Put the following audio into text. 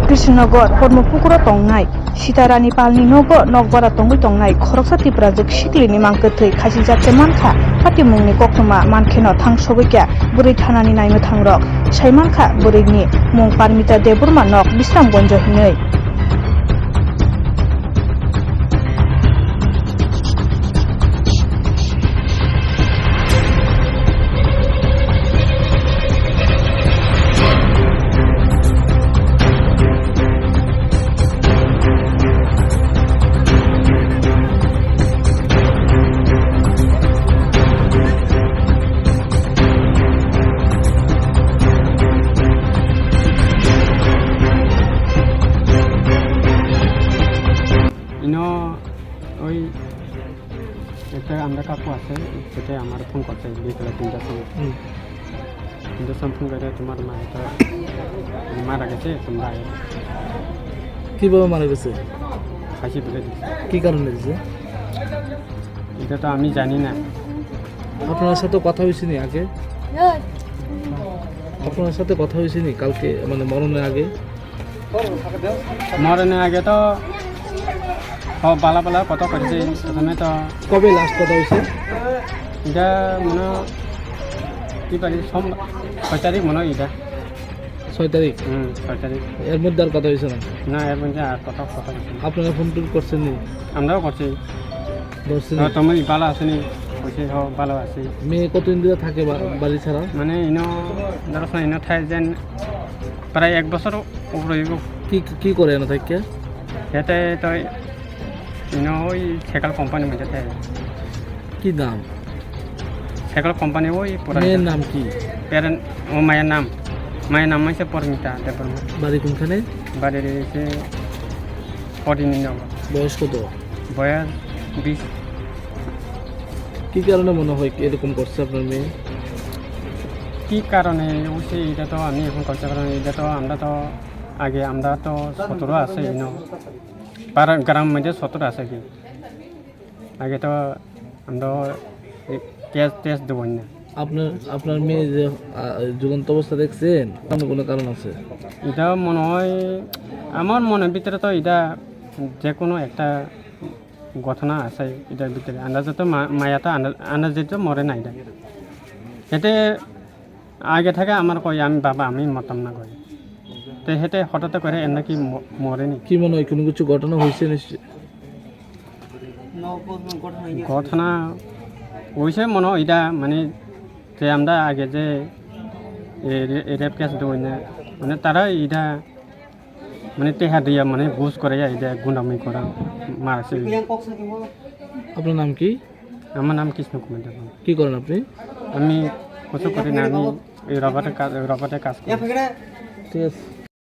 Krishnagor Hormupukuro tongnai Sitarani palni nogo nogbara tongui tongnai Khoroksa Tiprajwk Sikli ni mangkthei Khachijak Mankha Khoroksa koktoma mankheno thangsobikya burui thanani naimwe thangrok sai mankha buruini mung Parmita Deburma nok Bisramgonjo hinui ওই একটা আমরা কাকু আছে সেটা আমার phone করছে বিকেলে 3টার সময় ফোন করে তোমার মা এটা মারা গেছে তোমরা কিভাবে মারা গেছে? ফাঁসি তুলে দিচ্ছে। কি কারণে দিচ্ছে এটা তো আমি জানি না। আপনার সাথে কথা হয়েছিনি আগে? আপনার সাথে কথা হয়েছিনি কালকে মানে মরণের আগে? মরণের আগে তো পালা পালা কথা করছে প্রথমে তো। কবে লাস্ট কথা হয়েছে? এটা মনে কি পারি 6 তারিখ মনে হয়। এটা 6 তারিখ? 6 তারিখ। এর মধ্যে আর কথা হয়েছে না? না, এর মধ্যে আর কথা হয়েছে। আপনারা ফোন টোন করছেন নি? আমরাও করছি। তুমি ভালো আসেনি? বলছি হ ভালো আছি। মেয়ে কতদিন ধরে থাকে বাড়ি ছাড়া? মানে ইনো ধরো ইনো ঠাই যেন প্রায় 1 বছর উপরে। কি করে এনে থাকে? এতে তো ইনো ওই সাইকেল কোম্পানির মধ্যে থাকে। কি নাম সাইকেল কোম্পানি? ওই মেয়ের নাম কি? প্যারেন্ট ও মায়ের নাম হচ্ছে পরমিতা দেববর্মা। বাড়ি কোনখানে? বাড়ি রয়েছে পরিণীনগর। বয়স কত? বয়স 20। কি কারণে মনে হয় এরকম করছে আপনার মেয়ে? কি কারণে অবশ্যই এটা তো আমি এখন করতে পারি। এটা তো আমরা তো 17 আছে ইনো পাড়া গ্রাম মধ্যে 17 আছে কি। আগে তো আমরা টেস্ট দেবো না। আপনার মেয়ে যে ঝুলন্ত অবস্থা দেখছেন কোনো কারণ আছে? এটা মনে হয় আমার মনের ভিতরে তো এটা যে কোনো একটা ঘটনা আছে এটার ভিতরে। আন্দাজে তো মায়াটা আন্দাজে তো মরে না। এতে আগে থেকে আমার কই আমি বাবা আমি মতাম না কই তো হেঁটে হঠাৎ করে এর নাকি মরেনি। কি মনে হয় কোনো কিছু ঘটনা হয়েছে? ঘটনা হয়েছে মনে হয় এটা মানে যে আমরা আগে যে রেপ কেস দেবো না মানে তারা এটা মানে টেহা দিয়া মানে ঘুষ করে এটা গুন্ডামি করা মারছে। আপনার নাম কি? আমার নাম কৃষ্ণ কুমার দেব। কি করেন আপনি? আমি কিছু করি না, আমি এই রবার্টের কাজ করি। ঠিক আছে।